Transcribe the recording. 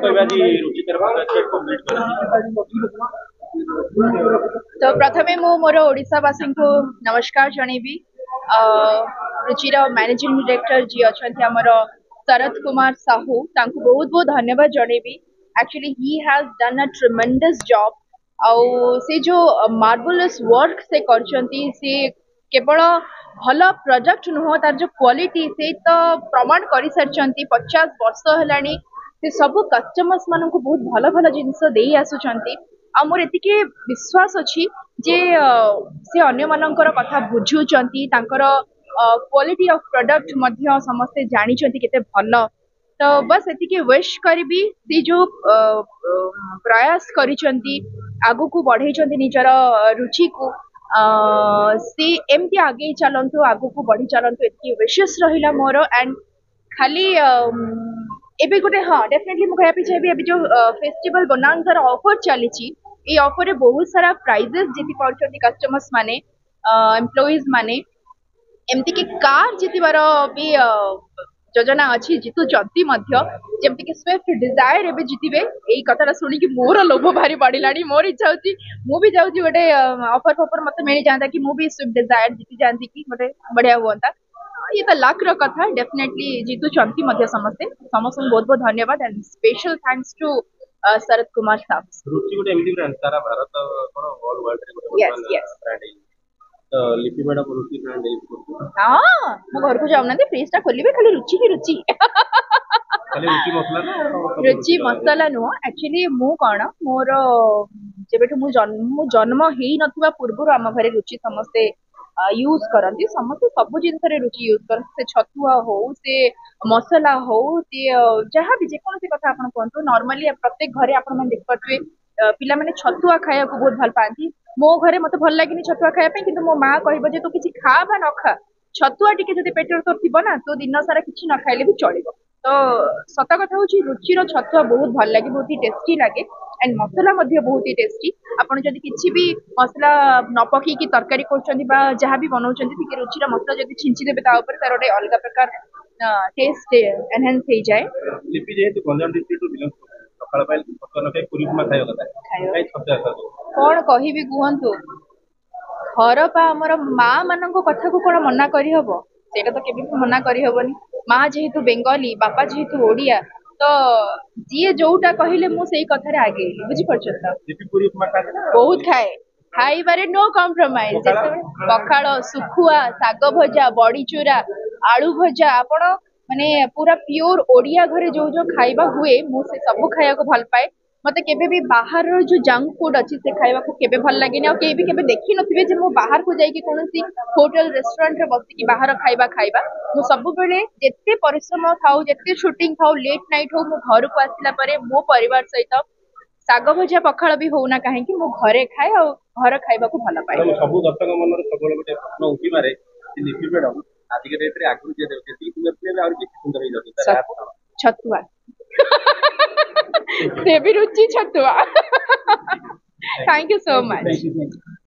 तो प्रथमे मु मोर ओडिशावासी को नमस्कार जनइबी। रुचिर मैनेजिंग डायरेक्टर जी अच्छा आमर शरद कुमार साहू तांको बहुत बहुत धन्यवाद जनइबी। Actually he has done a tremendous job. आउ से जो मार्वेलस वर्क से करचंती से केवल भल प्रोडक्ट नुह तार जो क्वालिटी से तो प्रमाण कर सारी 50 वर्ष है से सब कस्टमर्स मान बहुत भल भल जिनस दे आसुचंती। आ मोर एतिके विश्वास अछि जे से अन्य मानकर कथा बुझुचंती तांकर क्वालिटी ऑफ प्रोडक्ट मध्य समस्ते जानिचंती केते भल। तो बस एतिके विश करबी से जो प्रयास करिचंती आगु को बढ़ेचंती निजर रुचि को से एमती आगे चलंतु आगु को बढ़ी चलंतु एतिके विशेष रहिला मोर। एंड खाली एबे गोटे हाँ डेफिनेटली मुझे कहना चाहिए अभी जो फेस्टिवल बोनांजार ऑफर चली ये ऑफर रे बहुत सारा प्राइजेस जीति पार्टी कस्टमर्स माने एम्प्लॉइज माने एमती कि कार जीतबार भी योजना अच्छी जीतुचंती जमती कि स्विफ्ट डिजायर एबे जीतिबे एई कथाटा सुनिकी मोर लोभ भारी बढ़िलानी। मोर इच्छा होची मु भी जाऊँ गोटे ऑफर फफर मत मिल जाता कि मु भी स्विफ्ट डिजायर जीति जाती कि गोटे बढ़िया हुआ। ये तो लाख रो कथा डेफिनेटली जीतुचंती समस्ते समस्त बहुत बहुत धन्यवाद and special thanks to Sharad Kumar साहब। रुचि गोटे एमती ब्रांड सारा भारत कोन ऑल वर्ल्ड रे गोटे यस यस ब्रांड तो लिपि मैडम रुचि ब्रांड हां मो घर को जाउना दे पेज टा खोलिबे खाली रुचि की रुचि खाली रुचि मसला ना रुचि मसला नो एक्चुअली मु कोन मोर जेबेठु मु जन्म हेई नथुवा पूर्वरु आम घरे रुचि समस्ते यूज करती समस्त सब जिनस रुचि यूज कर से छतुआ हो से मसला हो से जहाँ भी जेकोसी कथा आप कहतु नॉर्मली प्रत्येक घरे आप देख पारे पिला माने छतुआ खाया को बहुत भल पाती। मो घरे मत भल लगे छतुआ खाया कि मो माँ कह तू किसी खा बा न खा छतुआ टी जो पेटर तो थी ना तो दिन सारा किसी न खाइले भी चलो। तो सत कथा हूँ रुचिर छतुआ बहुत भल लगे बहुत ही टेस्टी लगे एंड मसला बहुत ही टेस्टी। आपड़ जब किसी भी मसला न पकईकि तरकारी कर जहाँ भी बनाऊँ रुचिर मसला जब छिंचीदेवे तार गोटे अलग प्रकार टेस्ट एनहांस हो जाए। लिपि जेहेतु गंजाम डिस्ट्रिक्ट बिलोंग सकाळ पाइल पत्तन के पुरी उपमा खायो कथा काई छतुआ खायो कोन कहिबी कहंतु घर पा हमर माँ मानक कथा को कोन मना करी हबो सेटा तो केबे भी मना करी हबोनी। माँ जेहेतु बेंगली बापा जेहेतु ओडिया तो जी जोटा कहले मु सेई कथा रे आगे बुझी परछत लिपि पुरी उपमा खाते बहुत खाए खाइबारे नो कॉम्प्रोमाइज पखाड़ सुखुआ साग भजा बड़ी चूरा आलू भजा आपण माने पूरा प्योर ओडिया घरे जो जो खाइबा हुए मु से सब खाया को भल पाए। मते केबे भी बाहर जो जंक फूड अच्छी से खाइबा को केबे भल लागेनी और केबे केबे देखि नथिबे जे मु बाहर को जाई कि कोनोसी होटल रेस्टोरेंट रे बसी कि बाहर खाइबा मु सब बेले जेते परिश्रम थाउ जेते शूटिंग थाउ लेट नाइट हो मु घर को आसिला परे मो परिवार सहित साग भजा पखाड़ भी होना कहीं मु घरे खाए और घर खाइबा को भल पाए। सब दर्शक मन सब गोटे प्रश्न उठी मारे लिपि मैडम आज के डेट रे आगु जे देते ती तुम और किसी सुंदर हो जाता छतुआ से भी रुचि छतुआ। Thank you so much.